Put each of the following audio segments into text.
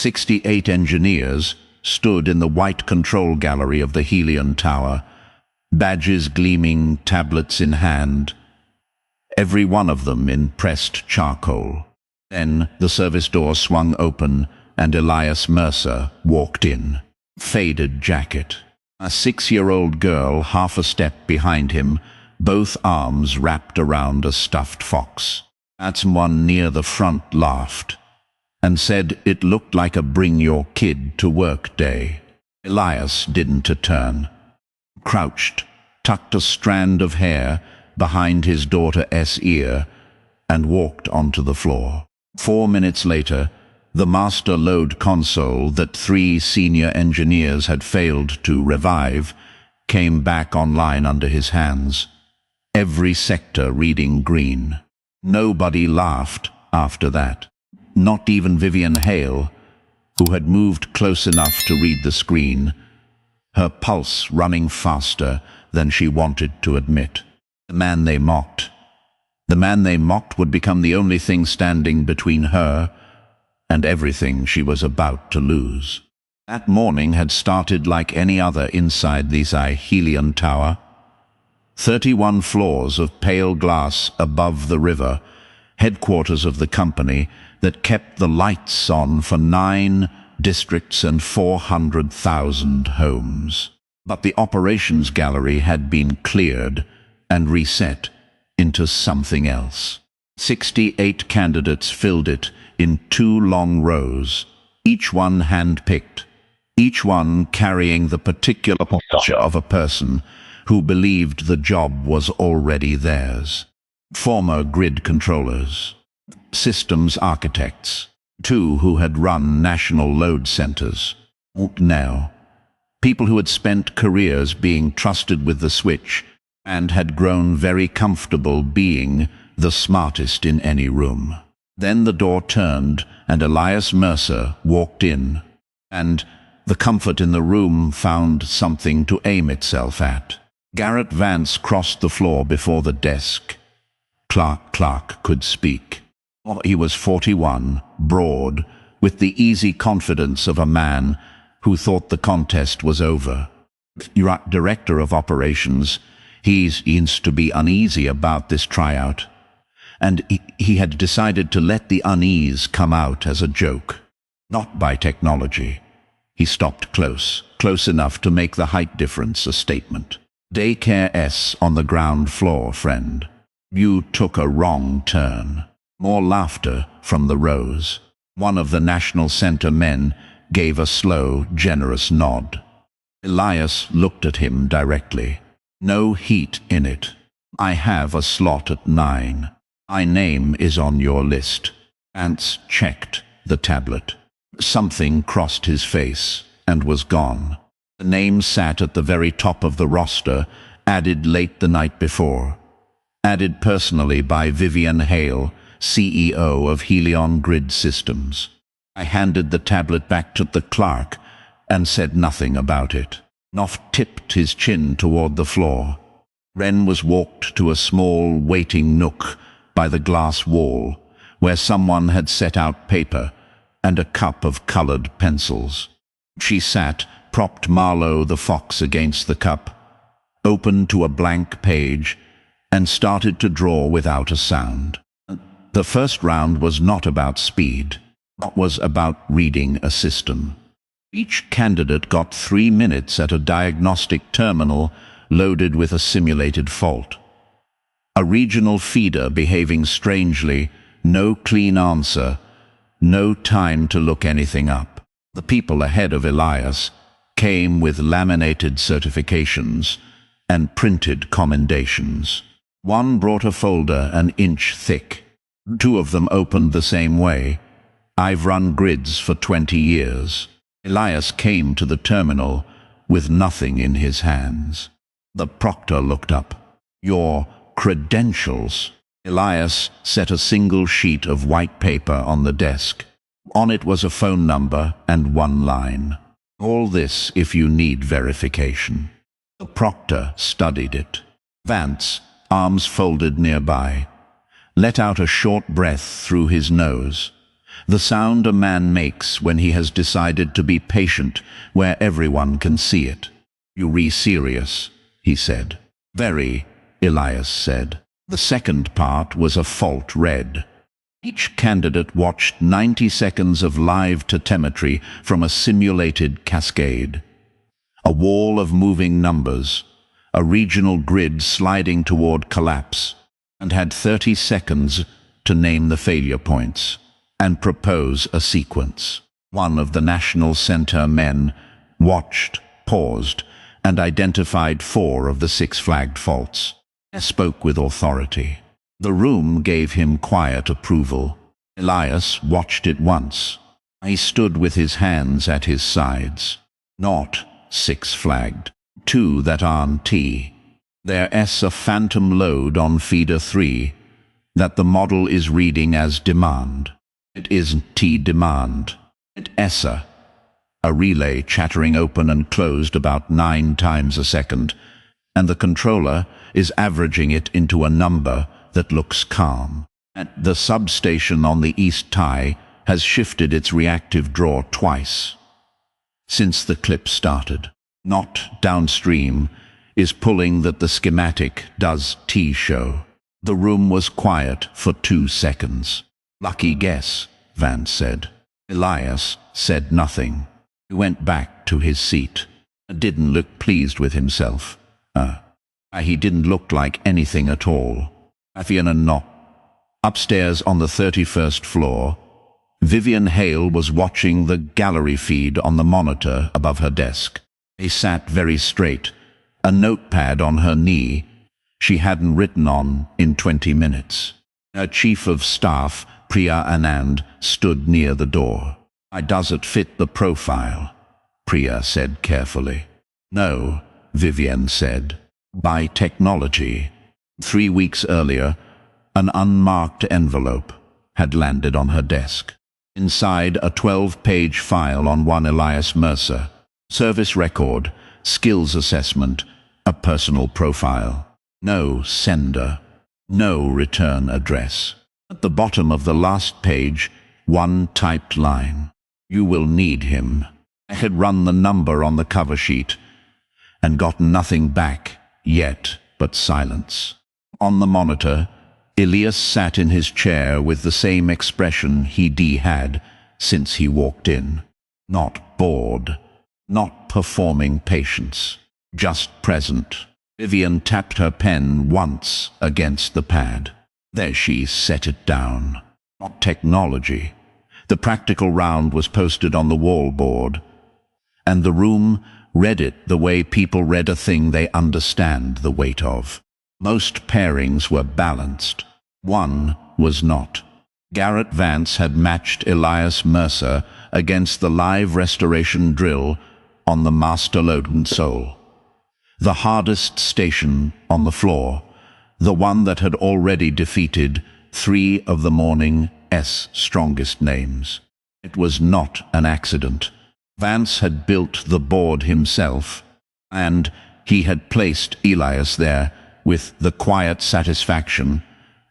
68 engineers stood in the white control gallery of the Helion Tower, badges gleaming, tablets in hand, every one of them in pressed charcoal. Then the service door swung open and Elias Mercer walked in. Faded jacket. A 6-year-old girl half a step behind him, both arms wrapped around a stuffed fox. Someone near the front laughed and said it looked like a bring your kid to work day. Elias didn't turn. Crouched, tucked a strand of hair behind his daughter's ear, and walked onto the floor. 4 minutes later, the master load console that 3 senior engineers had failed to revive came back online under his hands, every sector reading green. Nobody laughed after that. Not even Vivian Hale, who had moved close enough to read the screen, her pulse running faster than she wanted to admit. The man they mocked would become the only thing standing between her and everything she was about to lose. That morning had started like any other inside the Helion Tower. 31 floors of pale glass above the river, headquarters of the company that kept the lights on for 9 districts and 400,000 homes. But the operations gallery had been cleared and reset into something else. 68 candidates filled it in 2 long rows, each one hand-picked, each one carrying the particular posture of a person who believed the job was already theirs. Former grid controllers, systems architects, 2 who had run national load centers. Now, people who had spent careers being trusted with the switch and had grown very comfortable being the smartest in any room. Then the door turned and Elias Mercer walked in, and the comfort in the room found something to aim itself at. Garrett Vance crossed the floor before the desk. Clark could speak. He was 41, broad, with the easy confidence of a man who thought the contest was over. Director of operations, he seems to be uneasy about this tryout, and he had decided to let the unease come out as a joke, not by technology. He stopped close enough to make the height difference a statement. Daycare S on the ground floor, friend. You took a wrong turn. More laughter from the rows. One of the National Center men gave a slow, generous nod. Elias looked at him directly. No heat in it. I have a slot at 9. My name is on your list. Vance checked the tablet. Something crossed his face and was gone. The name sat at the very top of the roster, added late the night before. Added personally by Vivian Hale, CEO of Helion Grid Systems. I handed the tablet back to the clerk and said nothing about it. Knopf tipped his chin toward the floor. Wren was walked to a small waiting nook by the glass wall, where someone had set out paper and a cup of colored pencils. She sat, propped Marlowe the fox against the cup, opened to a blank page, and started to draw without a sound. The first round was not about speed. It was about reading a system. Each candidate got 3 minutes at a diagnostic terminal loaded with a simulated fault. A regional feeder behaving strangely, no clean answer, no time to look anything up. The people ahead of Elias came with laminated certifications and printed commendations. One brought a folder an inch thick. 2 of them opened the same way. I've run grids for 20 years. Elias came to the terminal with nothing in his hands. The proctor looked up. Your credentials. Elias set a single sheet of white paper on the desk. On it was a phone number and 1 line. All this if you need verification. The proctor studied it. Vance, arms folded nearby, let out a short breath through his nose. The sound a man makes when he has decided to be patient where everyone can see it. "You're serious," he said. "Very," Elias said. The second part was a fault read. Each candidate watched 90 seconds of live telemetry from a simulated cascade. A wall of moving numbers, a regional grid sliding toward collapse, and had 30 seconds to name the failure points and propose a sequence. One of the National Center men watched, paused, and identified 4 of the 6 flagged faults. He spoke with authority. The room gave him quiet approval. Elias watched it once. He stood with his hands at his sides. Not 6 flagged. 2 that aren't T. There's a phantom load on feeder 3 that the model is reading as demand. It isn't T demand. It's a relay chattering open and closed about 9 times a second, and the controller is averaging it into a number that looks calm. At the substation on the east tie has shifted its reactive draw twice since the clip started. Not downstream is pulling that the schematic does T show. The room was quiet for 2 seconds. "Lucky guess," Vance said. Elias said nothing. He went back to his seat. Didn't look pleased with himself. He didn't look like anything at all. Upstairs on the 31st floor, Vivian Hale was watching the gallery feed on the monitor above her desk. She sat very straight, a notepad on her knee she hadn't written on in 20 minutes. Her chief of staff, Priya Anand, stood near the door. "Does it fit the profile?" Priya said carefully. "No," Vivian said. "By technology." 3 weeks earlier, an unmarked envelope had landed on her desk. Inside, a 12-page file on one Elias Mercer. Service record, skills assessment, a personal profile. No sender, no return address. At the bottom of the last page, one typed line. "You will need him." I had run the number on the cover sheet and gotten nothing back yet but silence. On the monitor, Elias sat in his chair with the same expression he'd had since he walked in. Not bored, not performing patience, just present. Vivian tapped her pen once against the pad. There she set it down. Not technology. The practical round was posted on the wall board, and the room read it the way people read a thing they understand the weight of. Most pairings were balanced. One was not. Garrett Vance had matched Elias Mercer against the live restoration drill on the master load console. The hardest station on the floor, the one that had already defeated 3 of the morning's strongest names. It was not an accident. Vance had built the board himself, and he had placed Elias there with the quiet satisfaction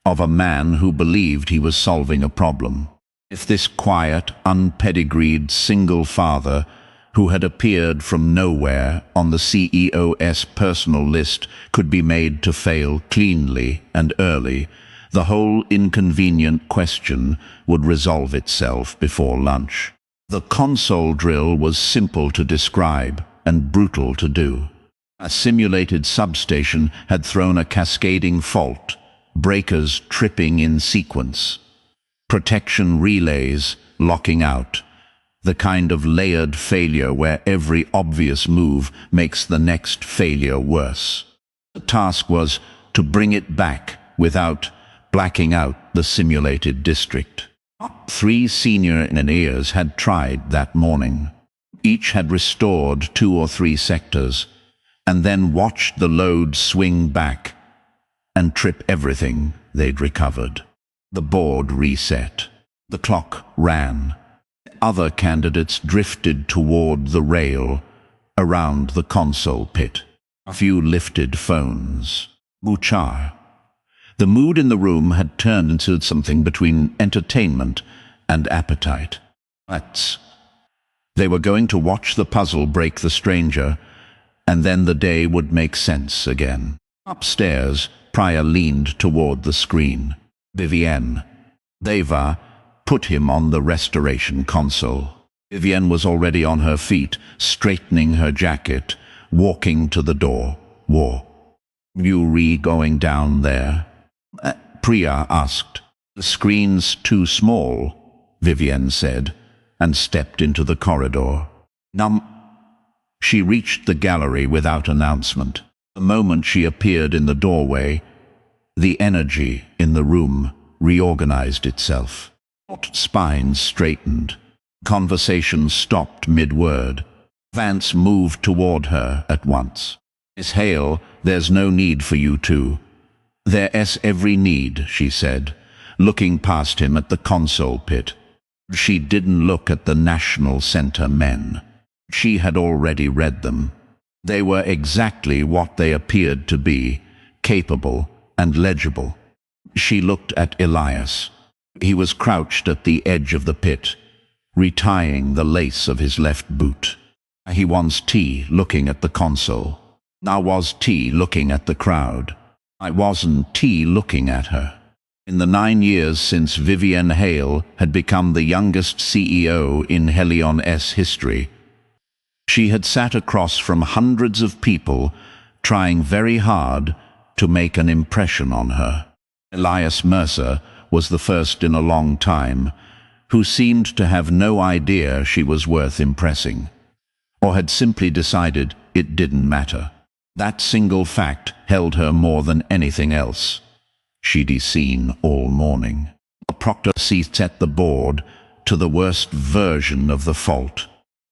of a man who believed he was solving a problem. If this quiet, unpedigreed single father who had appeared from nowhere on the CEO's personal list could be made to fail cleanly and early, the whole inconvenient question would resolve itself before lunch. The console drill was simple to describe and brutal to do. A simulated substation had thrown a cascading fault, breakers tripping in sequence, protection relays locking out, the kind of layered failure where every obvious move makes the next failure worse. The task was to bring it back without blacking out the simulated district. 3 senior engineers had tried that morning. Each had restored 2 or 3 sectors, and then watched the load swing back and trip everything they'd recovered. The board reset. The clock ran. Other candidates drifted toward the rail around the console pit. A few lifted phones. Muchar. The mood in the room had turned into something between entertainment and appetite. They were going to watch the puzzle break the stranger, and then the day would make sense again. Upstairs, Pryor leaned toward the screen. Vivienne. Deva put him on the restoration console. Vivienne was already on her feet, straightening her jacket, walking to the door. You going down there? Priya asked. The screen's too small, Vivienne said, and stepped into the corridor. She reached the gallery without announcement. The moment she appeared in the doorway, the energy in the room reorganized itself. Spines straightened. Conversation stopped mid-word. Vance moved toward her at once. Miss Hale, there's no need for you to. There's every need, she said, looking past him at the console pit. She didn't look at the National Center men. She had already read them. They were exactly what they appeared to be, capable and legible. She looked at Elias. He was crouched at the edge of the pit, retying the lace of his left boot. He was T looking at the console. Now was T looking at the crowd. I wasn't T looking at her. In the 9 years since Vivienne Hale had become the youngest CEO in Helion's history, she had sat across from hundreds of people trying very hard to make an impression on her. Elias Mercer was the first in a long time who seemed to have no idea she was worth impressing, or had simply decided it didn't matter. That single fact held her more than anything else. She'd seen all morning. Proctor sat at the board to the worst version of the fault.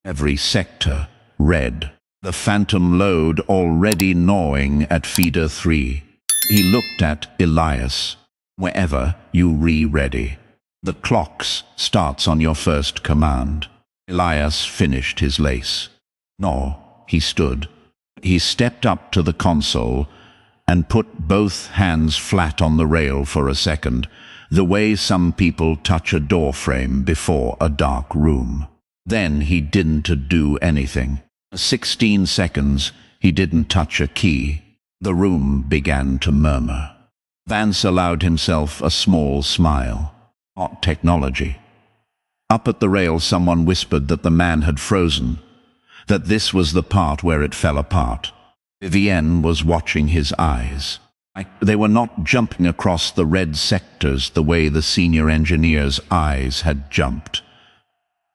Every sector red. The phantom load already gnawing at feeder 3. He looked at Elias. Wherever you ready. The clocks starts on your first command. Elias finished his lace. No, he stood. He stepped up to the console and put both hands flat on the rail for a second, the way some people touch a doorframe before a dark room. Then he didn't do anything. 16 seconds, he didn't touch a key. The room began to murmur. Vance allowed himself a small smile. Hot technology. Up at the rail, someone whispered that the man had frozen, that this was the part where it fell apart. Vivienne was watching his eyes. They were not jumping across the red sectors the way the senior engineer's eyes had jumped,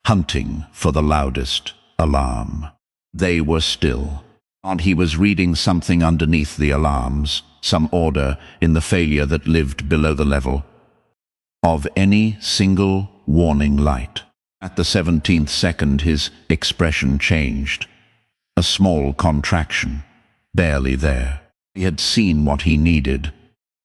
hunting for the loudest alarm. They were still. And he was reading something underneath the alarms, some order in the failure that lived below the level of any single warning light. At the 17th second, his expression changed. A small contraction. Barely there. He had seen what he needed.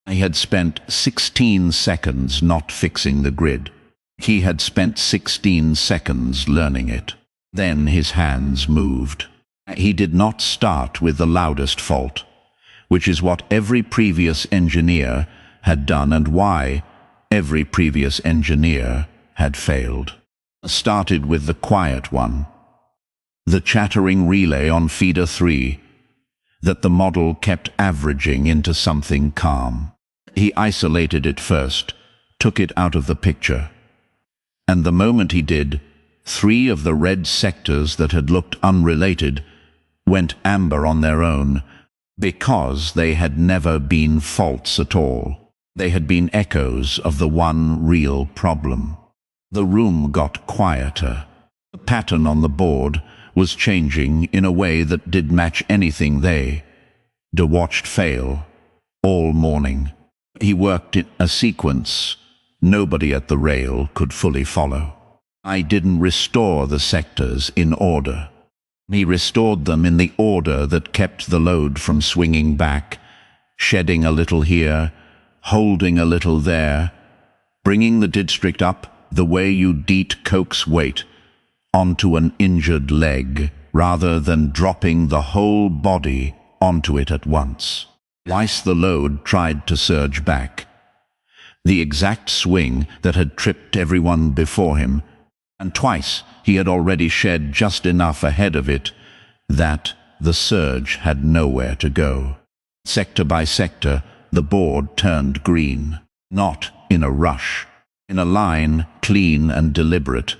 He had spent 16 seconds not fixing the grid. He had spent 16 seconds learning it. Then his hands moved. He did not start with the loudest fault, which is what every previous engineer had done and why every previous engineer had failed. Started with the quiet one. The chattering relay on feeder 3 that the model kept averaging into something calm. He isolated it first, took it out of the picture. And the moment he did, 3 of the red sectors that had looked unrelated went amber on their own, because they had never been faults at all. They had been echoes of the one real problem. The room got quieter. The pattern on the board was changing in a way that did match anything they watched fail all morning. He worked in a sequence nobody at the rail could fully follow. I didn't restore the sectors in order. He restored them in the order that kept the load from swinging back, shedding a little here, holding a little there, bringing the district up the way you coax weight onto an injured leg, rather than dropping the whole body onto it at once. Twice the load tried to surge back. the exact swing that had tripped everyone before him, and twice he had already shed just enough ahead of it that the surge had nowhere to go. Sector by sector, the board turned green, not in a rush, in a line clean and deliberate,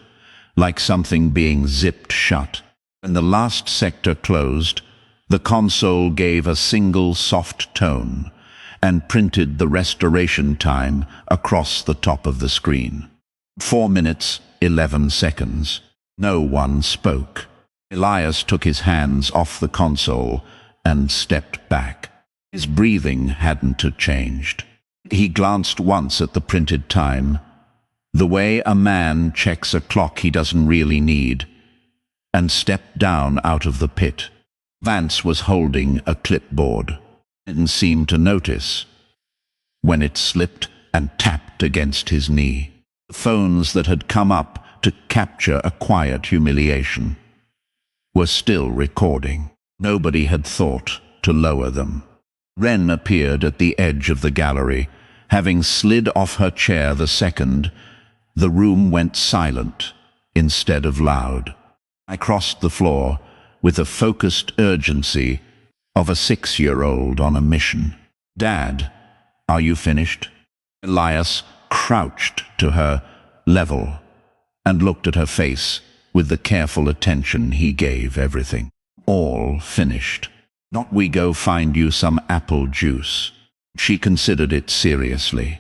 like something being zipped shut. When the last sector closed, the console gave a single soft tone and printed the restoration time across the top of the screen. 4 minutes, 11 seconds. No one spoke. Elias took his hands off the console and stepped back. His breathing hadn't changed. He glanced once at the printed time, the way a man checks a clock he doesn't really need, and stepped down out of the pit. Vance was holding a clipboard. He didn't seem to notice when it slipped and tapped against his knee. The phones that had come up to capture a quiet humiliation were still recording. Nobody had thought to lower them. Wren appeared at the edge of the gallery. Having slid off her chair the second, the room went silent instead of loud. I crossed the floor with the focused urgency of a 6-year-old on a mission. "Dad, are you finished?" Elias crouched to her level and looked at her face with the careful attention he gave everything. "All finished. Not we go find you some apple juice." She considered it seriously.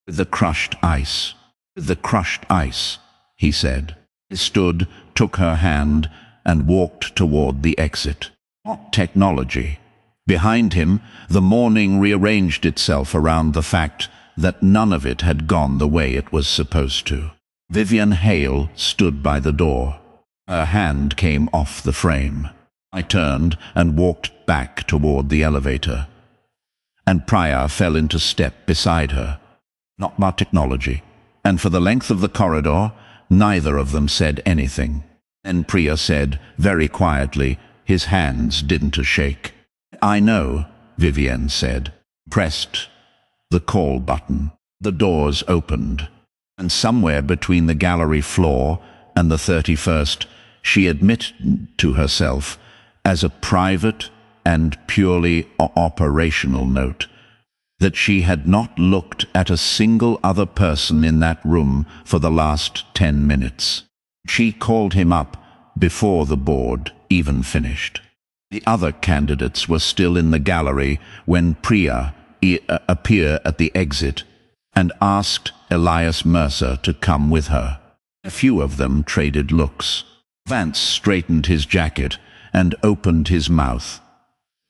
"With the crushed ice." "With the crushed ice," he said. He stood, took her hand, and walked toward the exit. Not technology. Behind him, the morning rearranged itself around the fact that none of it had gone the way it was supposed to. Vivian Hale stood by the door. Her hand came off the frame. I turned and walked back toward the elevator, and Priya fell into step beside her. Not my technology. And for the length of the corridor, neither of them said anything. Then Priya said, very quietly, his hands didn't shake. "I know," Vivian said. Pressed the call button. The doors opened, and somewhere between the gallery floor and the 31st, she admitted to herself, as a private and purely operational note, that she had not looked at a single other person in that room for the last 10 minutes. She called him up before the board even finished. The other candidates were still in the gallery when Priya appeared at the exit and asked Elias Mercer to come with her. A few of them traded looks. Vance straightened his jacket and opened his mouth,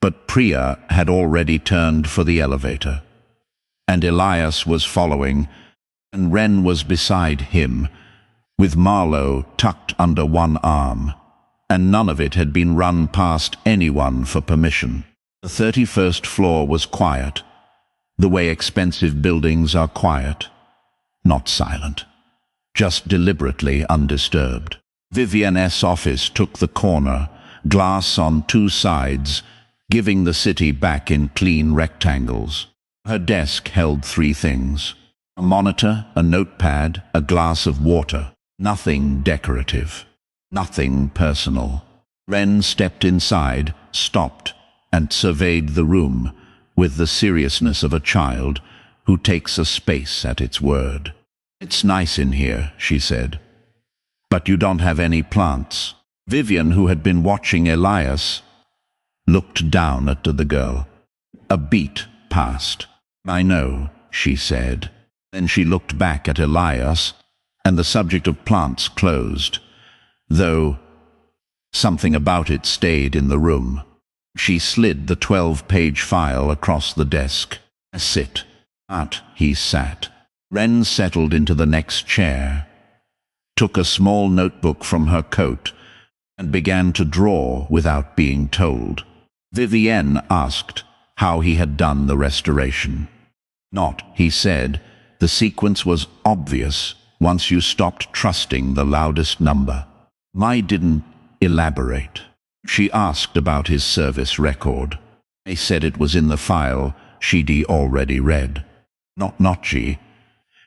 but Priya had already turned for the elevator, and Elias was following, and Wren was beside him, with Marlowe tucked under one arm, and none of it had been run past anyone for permission. The 31st floor was quiet, the way expensive buildings are quiet, not silent, just deliberately undisturbed. Vivian's office took the corner, glass on 2 sides, giving the city back in clean rectangles. Her desk held 3 things: a monitor, a notepad, a glass of water. Nothing decorative, nothing personal. Wren stepped inside, stopped, and surveyed the room with the seriousness of a child who takes a space at its word. "It's nice in here," she said, "but you don't have any plants." Vivian, who had been watching Elias, looked down at the girl. A beat passed. "I know," she said. Then she looked back at Elias, and the subject of plants closed, though something about it stayed in the room. She slid the 12-page file across the desk. "Sit." He sat. Wren settled into the next chair, took a small notebook from her coat, and began to draw without being told. Vivienne asked how he had done the restoration. "Not," he said. "The sequence was obvious once you stopped trusting the loudest number." "I didn't elaborate." She asked about his service record. He said it was in the file she'd already read. Not she.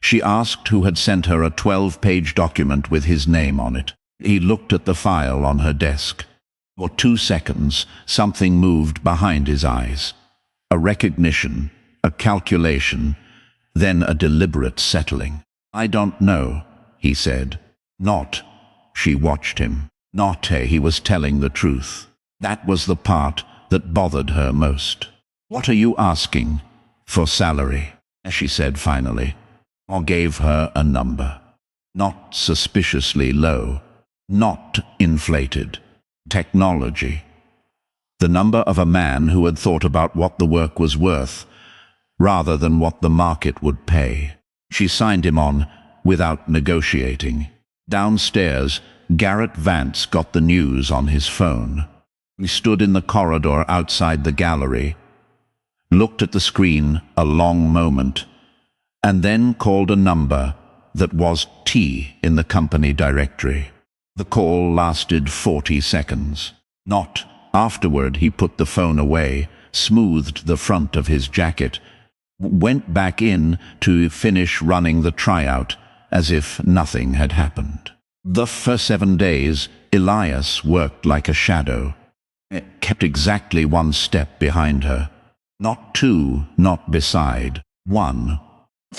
She asked who had sent her a 12-page document with his name on it. He looked at the file on her desk. For 2 seconds, something moved behind his eyes. A recognition, a calculation, then a deliberate settling. "I don't know," he said. Not. She watched him. Not he was telling the truth. That was the part that bothered her most. "What are you asking?" "For salary," she said finally. Or gave her a number. Not suspiciously low. Not inflated. Technology. The number of a man who had thought about what the work was worth, rather than what the market would pay. She signed him on without negotiating. Downstairs, Garrett Vance got the news on his phone. He stood in the corridor outside the gallery, looked at the screen a long moment, and then called a number that was T in the company directory. The call lasted 40 seconds. Not. Afterward, he put the phone away, smoothed the front of his jacket, went back in to finish running the tryout as if nothing had happened. The first 7 days, Elias worked like a shadow. It kept exactly 1 step behind her. Not 2, not beside. 1.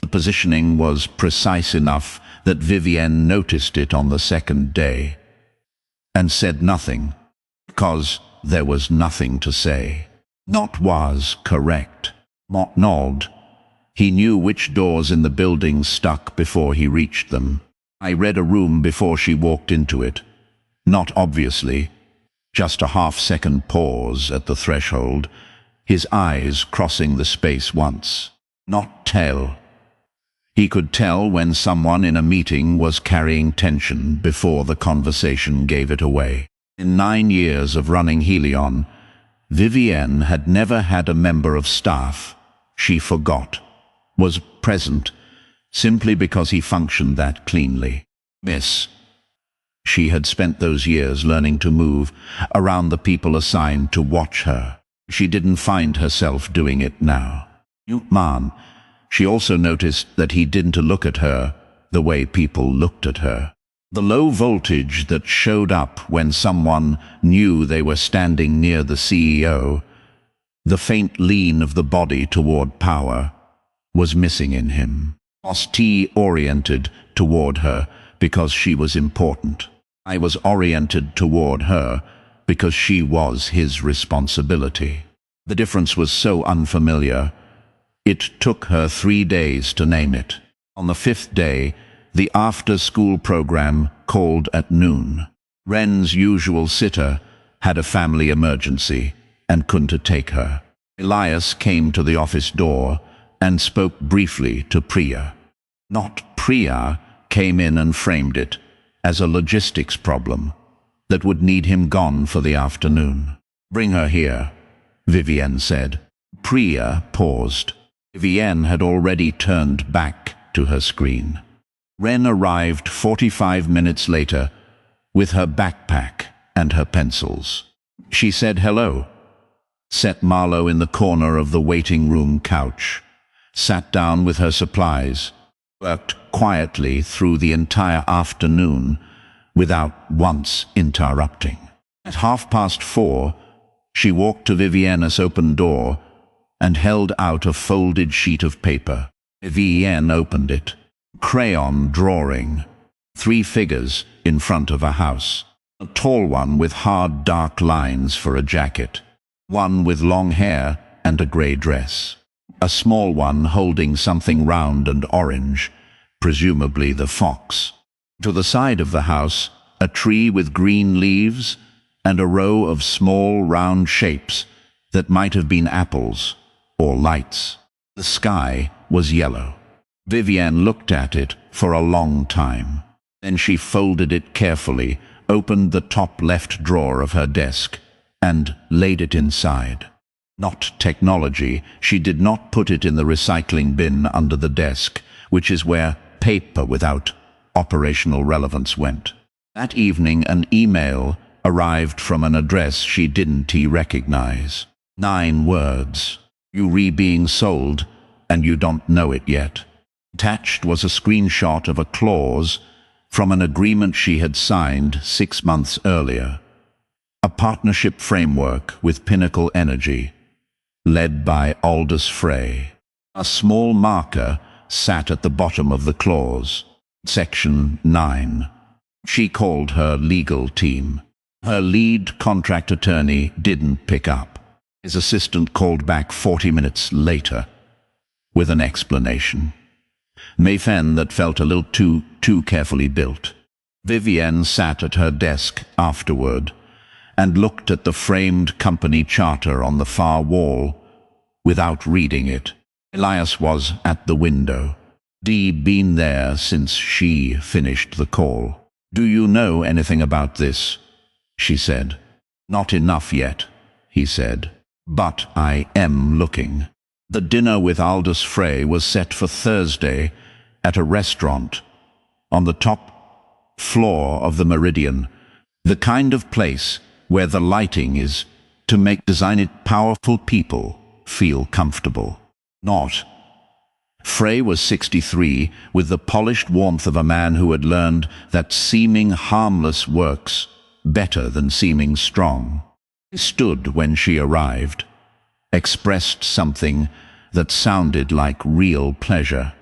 The positioning was precise enough that Vivienne noticed it on the 2nd day, and said nothing, because there was nothing to say. Not was correct. Not nodded. He knew which doors in the building stuck before he reached them. I read a room before she walked into it. Not obviously. Just a half-second pause at the threshold, his eyes crossing the space once. Not tell. He could tell when someone in a meeting was carrying tension before the conversation gave it away. In 9 years of running Helion, Vivienne had never had a member of staff she forgot was present simply because he functioned that cleanly. Miss. She had spent those years learning to move around the people assigned to watch her. She didn't find herself doing it now. Man. She also noticed that he didn't look at her the way people looked at her. The low voltage that showed up when someone knew they were standing near the CEO, the faint lean of the body toward power, was missing in him. T-oriented toward her because she was important. I was oriented toward her because she was his responsibility. The difference was so unfamiliar, it took her 3 days to name it. On the 5th day, the after-school program called at noon. Wren's usual sitter had a family emergency and couldn't take her. Elias came to the office door and spoke briefly to Priya. Not Priya came in and framed it as a logistics problem that would need him gone for the afternoon. "Bring her here," Vivienne said. Priya paused. Vivienne had already turned back to her screen. Wren arrived 45 minutes later with her backpack and her pencils. She said hello, set Marlowe in the corner of the waiting room couch, sat down with her supplies, worked quietly through the entire afternoon without once interrupting. At 4:30, she walked to Vivienne's open door and held out a folded sheet of paper. Vivienne opened it. Crayon drawing. 3 figures in front of a house. A tall one with hard dark lines for a jacket. One with long hair and a grey dress. A small one holding something round and orange, presumably the fox. To the side of the house, a tree with green leaves and a row of small round shapes that might have been apples or lights. The sky was yellow. Vivienne looked at it for a long time. Then she folded it carefully, opened the top left drawer of her desk, and laid it inside. Not technology, she did not put it in the recycling bin under the desk, which is where paper without operational relevance went. That evening an email arrived from an address she didn't recognize. 9 words. "You being sold, and you don't know it yet." Attached was a screenshot of a clause from an agreement she had signed 6 months earlier. A partnership framework with Pinnacle Energy, led by Aldous Frey. A small marker sat at the bottom of the clause. Section 9. She called her legal team. Her lead contract attorney didn't pick up. His assistant called back 40 minutes later with an explanation. Mayfen that felt a little too carefully built. Vivienne sat at her desk afterward and looked at the framed company charter on the far wall without reading it. Elias was at the window. Been there since she finished the call. "Do you know anything about this?" she said. "Not enough yet," he said. "But I am looking." The dinner with Aldous Frey was set for Thursday at a restaurant on the top floor of the Meridian, the kind of place where the lighting is to make designed powerful people feel comfortable. Not. Frey was 63, with the polished warmth of a man who had learned that seeming harmless works better than seeming strong. He stood when she arrived, expressed something that sounded like real pleasure,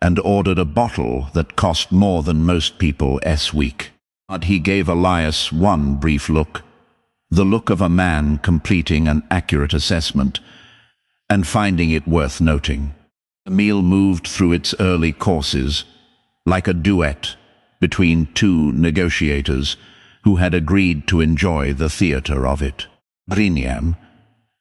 and ordered a bottle that cost more than most people's week. But he gave Elias one brief look, the look of a man completing an accurate assessment and finding it worth noting. The meal moved through its early courses like a duet between two negotiators who had agreed to enjoy the theater of it. Brignam.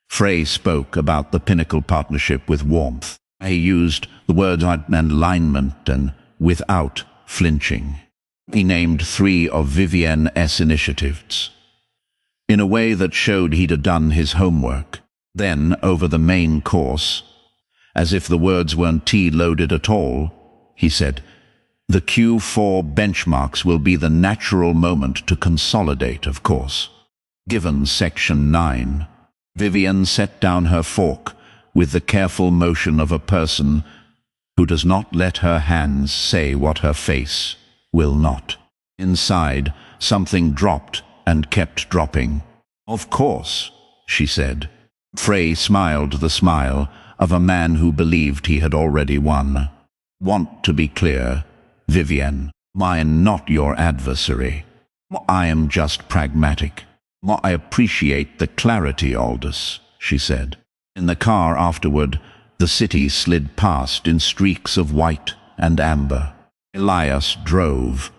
Frey spoke about the Pinnacle partnership with warmth. He used the words and alignment and without flinching. He named 3 of Vivienne's initiatives in a way that showed he'd done his homework. Then, over the main course, as if the words weren't T-loaded at all, he said, "The Q4 benchmarks will be the natural moment to consolidate, of course." Given Section 9, Vivienne set down her fork with the careful motion of a person who does not let her hands say what her face will not. Inside, something dropped and kept dropping. "Of course," she said. Frey smiled the smile of a man who believed he had already won. "Want to be clear, Vivienne, I am not your adversary. I am just pragmatic. I appreciate the clarity, Aldous," she said. In the car afterward, the city slid past in streaks of white and amber. Elias drove.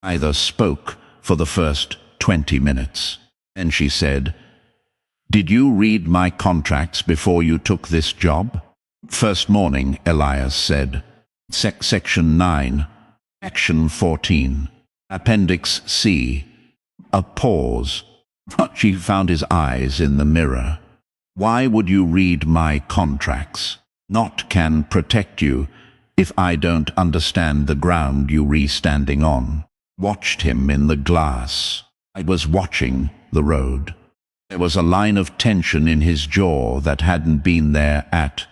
Neither spoke for the first 20 minutes. Then she said, "Did you read my contracts before you took this job?" "First morning," Elias said. Section 9. Action 14. Appendix C. A pause. She found his eyes in the mirror. "Why would you read my contracts? Not can protect you if I don't understand the ground you re-standing on." Watched him in the glass. I was watching the road. There was a line of tension in his jaw that hadn't been there at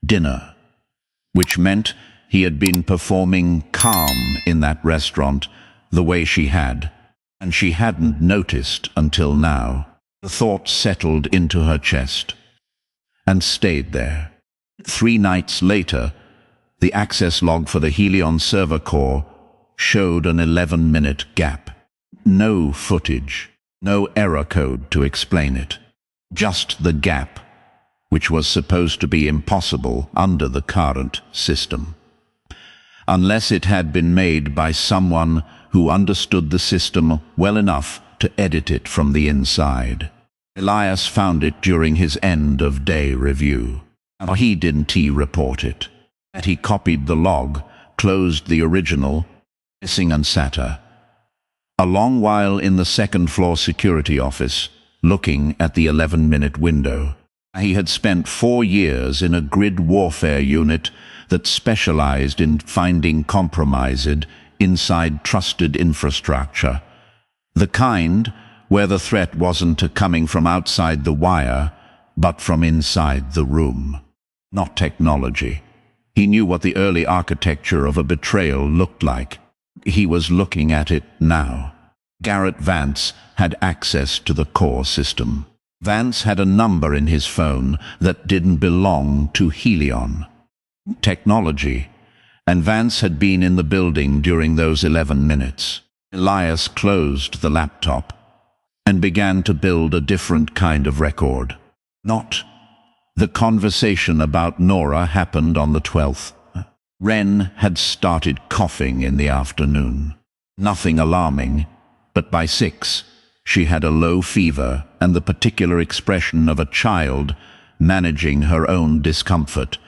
dinner, which meant he had been performing calm in that restaurant the way she had, and she hadn't noticed until now. The thought settled into her chest and stayed there. 3 nights later, the access log for the Helion server core showed an 11-minute gap. No footage, no error code to explain it. Just the gap, which was supposed to be impossible under the current system, unless it had been made by someone who understood the system well enough to edit it from the inside. Elias found it during his end-of-day review. He didn't report it. And he copied the log, closed the original, missing and sat her. A long while in the second-floor security office, looking at the 11-minute window. He had spent 4 years in a grid warfare unit that specialized in finding compromised inside trusted infrastructure. The kind where the threat wasn't coming from outside the wire, but from inside the room. Not technology. He knew what the early architecture of a betrayal looked like. He was looking at it now. Garrett Vance had access to the core system. Vance had a number in his phone that didn't belong to Helion. Technology. And Vance had been in the building during those 11 minutes. Elias closed the laptop and began to build a different kind of record. Not. The conversation about Nora happened on the 12th. Wren had started coughing in the afternoon. Nothing alarming, but by 6, she had a low fever and the particular expression of a child managing her own discomfort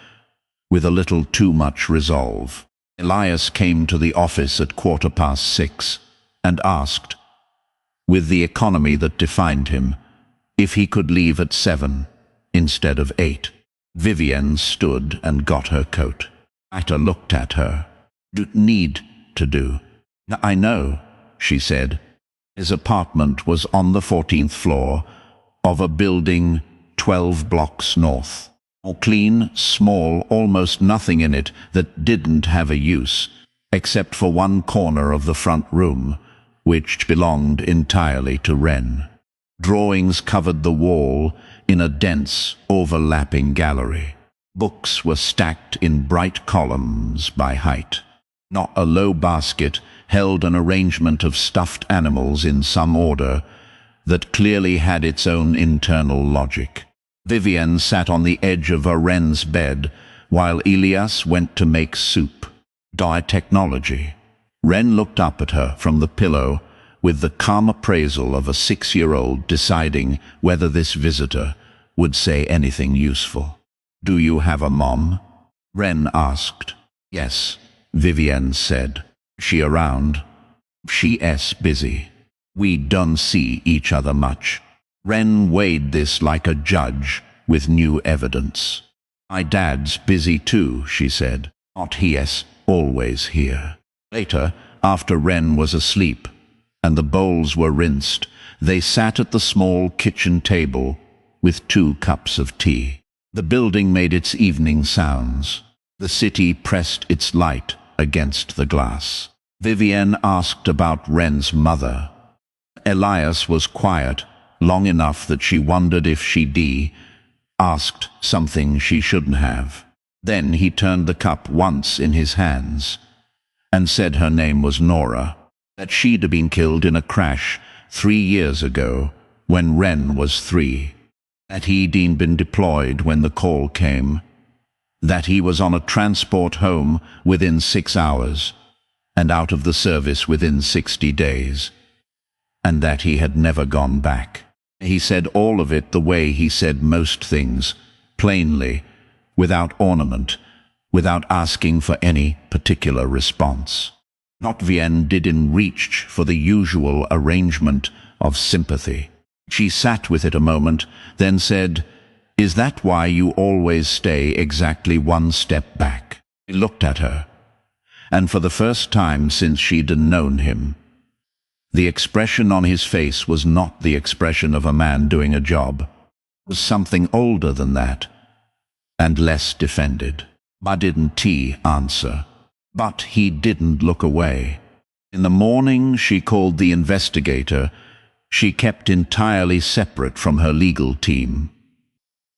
with a little too much resolve. Elias came to the office at 6:15 and asked, with the economy that defined him, if he could leave at 7 instead of 8. Vivienne stood and got her coat. Ita looked at her. Need to do. I know, she said. His apartment was on the 14th floor of a building 12 blocks north. All clean, small, almost nothing in it that didn't have a use, except for one corner of the front room, which belonged entirely to Wren. Drawings covered the wall in a dense, overlapping gallery. Books were stacked in bright columns by height. Not a low basket held an arrangement of stuffed animals in some order that clearly had its own internal logic. Vivienne sat on the edge of Wren's bed while Elias went to make soup. Technology. Wren looked up at her from the pillow with the calm appraisal of a 6-year-old deciding whether this visitor would say anything useful. Do you have a mom? Wren asked. Yes, Vivienne said. She around? She's busy. We don't see each other much. Wren weighed this like a judge with new evidence. My dad's busy too, she said. Not he's always here. Later, after Wren was asleep and the bowls were rinsed, they sat at the small kitchen table with 2 cups of tea. The building made its evening sounds. The city pressed its light against the glass. Vivienne asked about Wren's mother. Elias was quiet long enough that she wondered if she'd asked something she shouldn't have. Then he turned the cup once in his hands and said her name was Nora, that she'd been killed in a crash 3 years ago when Wren was 3, that he'd been deployed when the call came, that he was on a transport home within 6 hours and out of the service within 60 days, and that he had never gone back. He said all of it the way he said most things, plainly, without ornament, without asking for any particular response. Not Vienne didn't reach for the usual arrangement of sympathy. She sat with it a moment, then said, Is that why you always stay exactly 1 step back? He looked at her, and for the first time since she'd known him, the expression on his face was not the expression of a man doing a job. It was something older than that, and less defended. Why didn't he answer? But he didn't look away. In the morning she called the investigator she kept entirely separate from her legal team,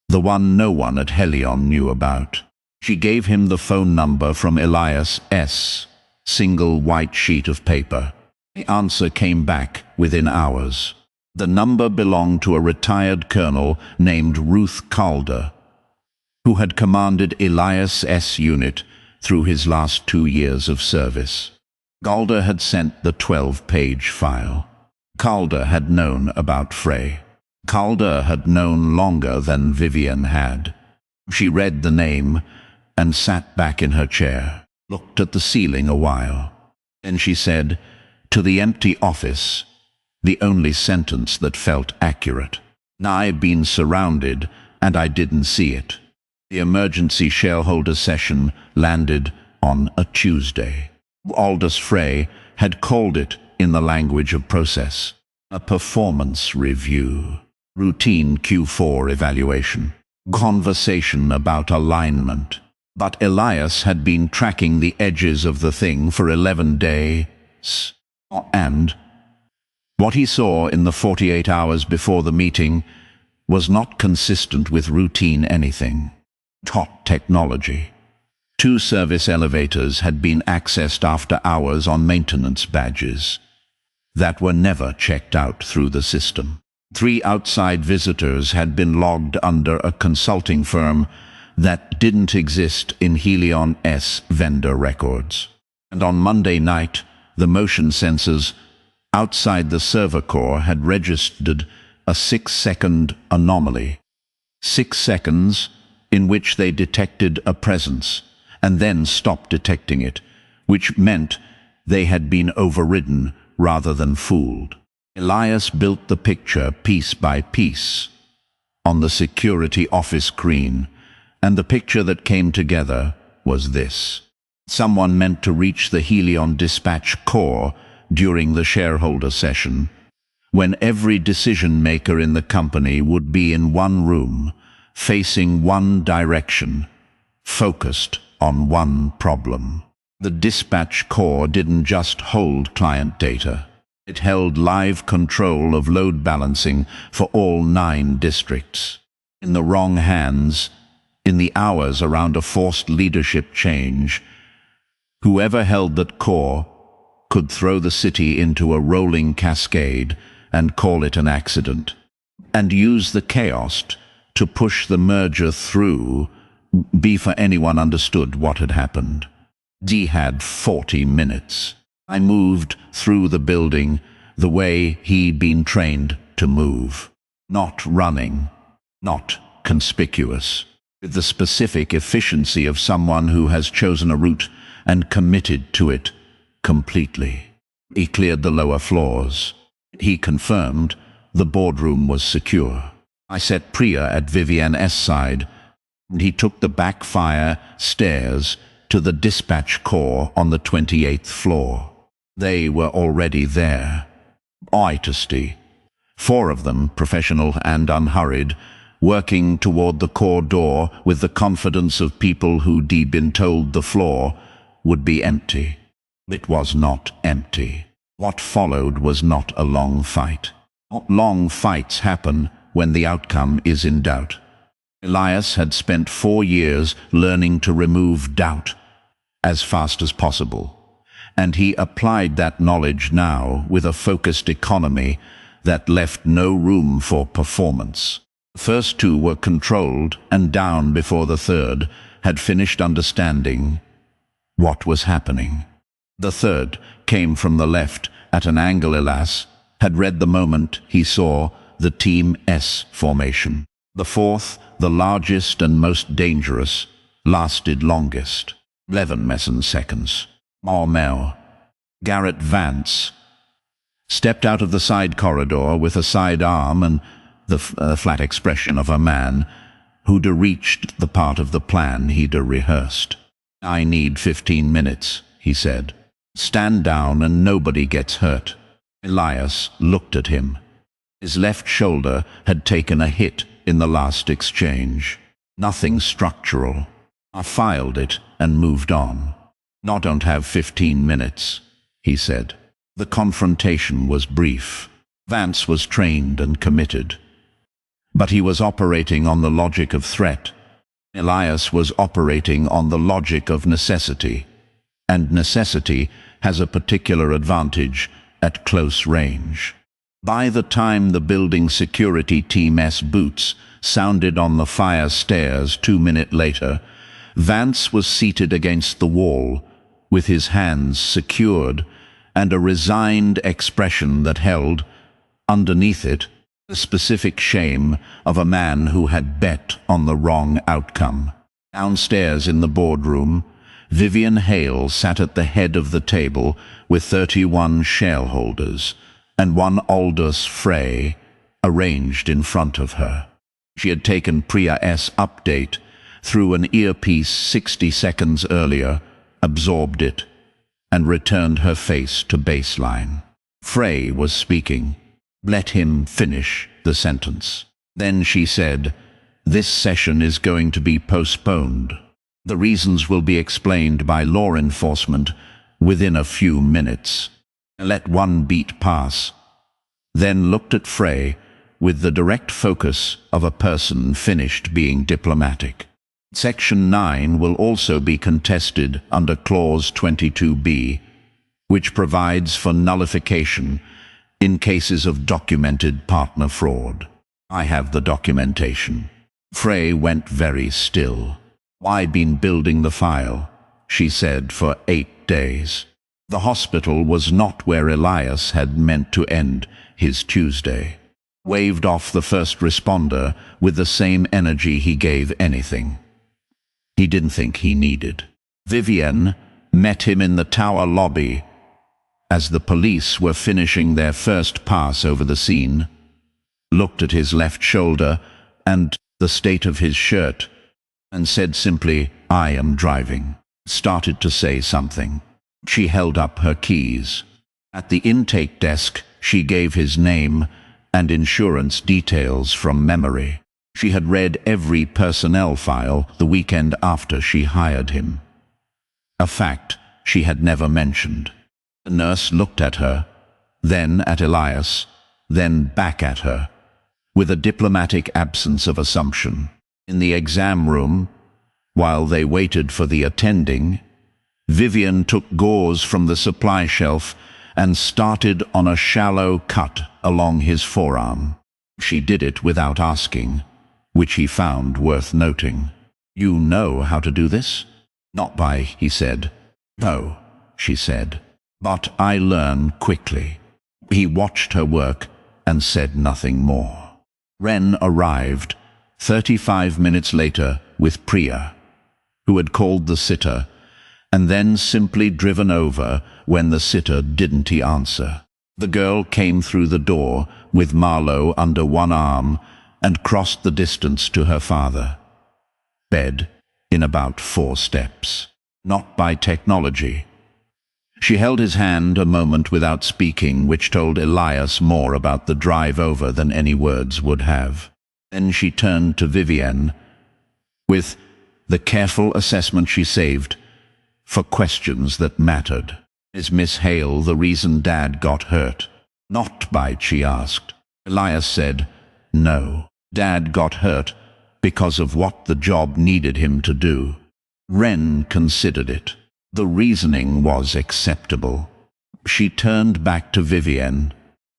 the one no one at Helion knew about. She gave him the phone number from Elias' single white sheet of paper. The answer came back within hours. The number belonged to a retired colonel named Ruth Calder, who had commanded Elias' unit through his last 2 years of service. Calder had sent the 12-page file. Calder had known about Frey. Calder had known longer than Vivienne had. She read the name and sat back in her chair, looked at the ceiling a while. Then she said, "To the empty office," the only sentence that felt accurate. "I've been surrounded, and I didn't see it." The emergency shareholder session landed on a Tuesday. Aldous Frey had called it, in the language of process, a performance review. Routine Q4 evaluation. Conversation about alignment. But Elias had been tracking the edges of the thing for 11 days, and what he saw in the 48 hours before the meeting was not consistent with routine anything. Top technology. 2 service elevators had been accessed after hours on maintenance badges that were never checked out through the system. 3 outside visitors had been logged under a consulting firm that didn't exist in Helion's vendor records. And on Monday night, the motion sensors outside the server core had registered a 6-second anomaly. 6 seconds in which they detected a presence and then stopped detecting it, which meant they had been overridden rather than fooled. Elias built the picture piece by piece on the security office screen, and the picture that came together was this. Someone meant to reach the Helion dispatch core during the shareholder session, when every decision-maker in the company would be in one room, facing one direction, focused on one problem. The dispatch core didn't just hold client data. It held live control of load balancing for all 9 districts. In the wrong hands, in the hours around a forced leadership change, whoever held that core could throw the city into a rolling cascade and call it an accident, and use the chaos to push the merger through before anyone understood what had happened. D had 40 minutes. I moved through the building the way he'd been trained to move. Not running, not conspicuous, with the specific efficiency of someone who has chosen a route and committed to it completely. He cleared the lower floors. He confirmed the boardroom was secure. I set Priya at Vivian's side, and he took the backfire stairs to the dispatch core on the 28th floor. They were already there. Oitasty. 4 of them, professional and unhurried, working toward the core door with the confidence of people who'd been told the floor would be empty. It was not empty. What followed was not a long fight. Not long fights happen when the outcome is in doubt. Elias had spent 4 years learning to remove doubt as fast as possible, and he applied that knowledge now with a focused economy that left no room for performance. The first 2 were controlled and down before the third had finished understanding what was happening. The third came from the left at an angle. Elias had read the moment he saw the Team S formation. The fourth, the largest and most dangerous, lasted longest. 11 seconds. Mel. Garrett Vance stepped out of the side corridor with a side arm and the flat expression of a man who'd reached the part of the plan he'd rehearsed. "I need 15 minutes, he said. "Stand down and nobody gets hurt." Elias looked at him. His left shoulder had taken a hit in the last exchange. Nothing structural. I filed it and moved on. "No, don't have 15 minutes, he said. The confrontation was brief. Vance was trained and committed, but he was operating on the logic of threat. Elias was operating on the logic of necessity, and necessity has a particular advantage at close range. By the time the building security team's boots sounded on the fire stairs 2 minutes later, Vance was seated against the wall, with his hands secured and a resigned expression that held, underneath it, the specific shame of a man who had bet on the wrong outcome. Downstairs in the boardroom, Vivian Hale sat at the head of the table with 31 shareholders and 1 Aldous Frey arranged in front of her. She had taken Priya's update through an earpiece 60 seconds earlier, absorbed it, and returned her face to baseline. Frey was speaking. Let him finish the sentence. Then she said, "This session is going to be postponed." The reasons will be explained by law enforcement within a few minutes. Let one beat pass, then looked at Frey with the direct focus of a person finished being diplomatic. Section 9 will also be contested under Clause 22b, which provides for nullification in cases of documented partner fraud. I have the documentation. Frey went very still. "I been building the file," she said, "for 8 days. The hospital was not where Elias had meant to end his Tuesday." Waved off the first responder with the same energy he gave anything he didn't think he needed. Vivienne met him in the tower lobby as the police were finishing their first pass over the scene, looked at his left shoulder and the state of his shirt, and said simply, "I am driving." Started to say something. She held up her keys. At the intake desk, she gave his name and insurance details from memory. She had read every personnel file the weekend after she hired him, a fact she had never mentioned. The nurse looked at her, then at Elias, then back at her, with a diplomatic absence of assumption. In the exam room, while they waited for the attending, Vivian took gauze from the supply shelf and started on a shallow cut along his forearm. She did it without asking, which he found worth noting. "You know how to do this?" "Not by," he said. "No," she said. "But I learn quickly." He watched her work and said nothing more. Ren arrived 35 minutes later with Priya, who had called the sitter, and then simply driven over when the sitter didn't answer. The girl came through the door with Marlowe under one arm and crossed the distance to her father. Bed in about 4 steps. Not by technology. She held his hand a moment without speaking, which told Elias more about the drive over than any words would have. Then she turned to Vivienne with the careful assessment she saved for questions that mattered. "Is Miss Hale the reason Dad got hurt?" "Not by," she asked. Elias said, "No. Dad got hurt because of what the job needed him to do." Ren considered it. The reasoning was acceptable. She turned back to Vivienne,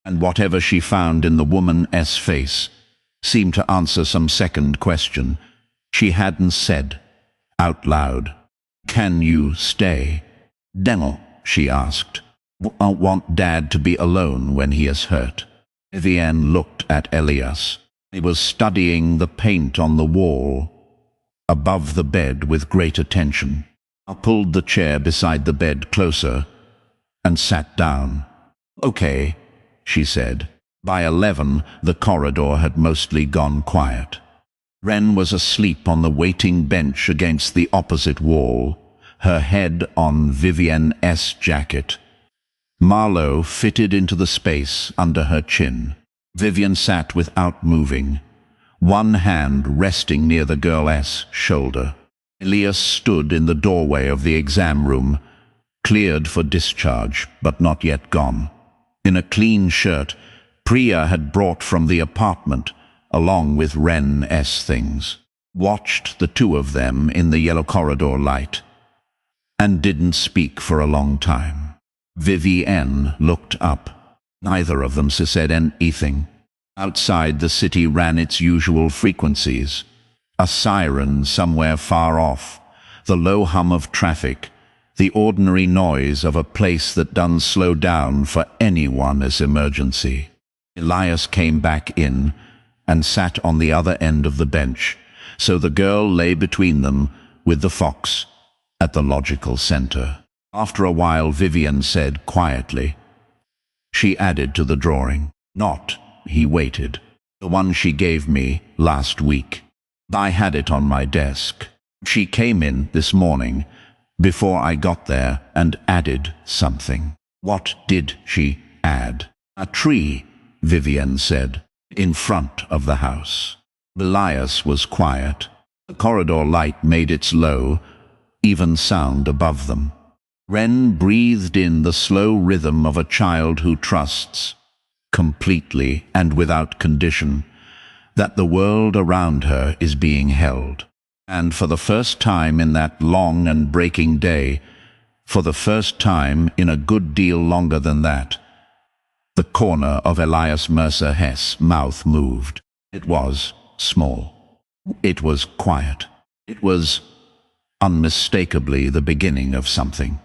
and whatever she found in the woman's face seemed to answer some second question she hadn't said out loud. "Can you stay?" "Denel," she asked. "I want Dad to be alone when he is hurt." Vivienne looked at Elias. He was studying the paint on the wall above the bed with great attention. I pulled the chair beside the bed closer and sat down. "Okay," she said. By 11, the corridor had mostly gone quiet. Ren was asleep on the waiting bench against the opposite wall, her head on Vivienne's jacket. Marlowe fitted into the space under her chin. Vivian sat without moving, one hand resting near the girl's shoulder. Elias stood in the doorway of the exam room, cleared for discharge, but not yet gone. In a clean shirt Priya had brought from the apartment, along with Ren's things. Watched the two of them in the yellow corridor light, and didn't speak for a long time. Vivienne looked up. Neither of them said anything. Outside, the city ran its usual frequencies. A siren somewhere far off, the low hum of traffic, the ordinary noise of a place that doesn't slow down for anyone's emergency. Elias came back in and sat on the other end of the bench, so the girl lay between them with the fox at the logical center. After a while, Vivian said quietly, "She added to the drawing." "Not," he waited. "The one she gave me last week. I had it on my desk. She came in this morning, before I got there, and added something." "What did she add?" "A tree," Vivian said, "in front of the house." Elias was quiet. The corridor light made its low, even sound above them. Ren breathed in the slow rhythm of a child who trusts, completely and without condition, that the world around her is being held. And for the first time in that long and breaking day, for the first time in a good deal longer than that, the corner of Elias Mercer Hess' mouth moved. It was small. It was quiet. It was unmistakably the beginning of something.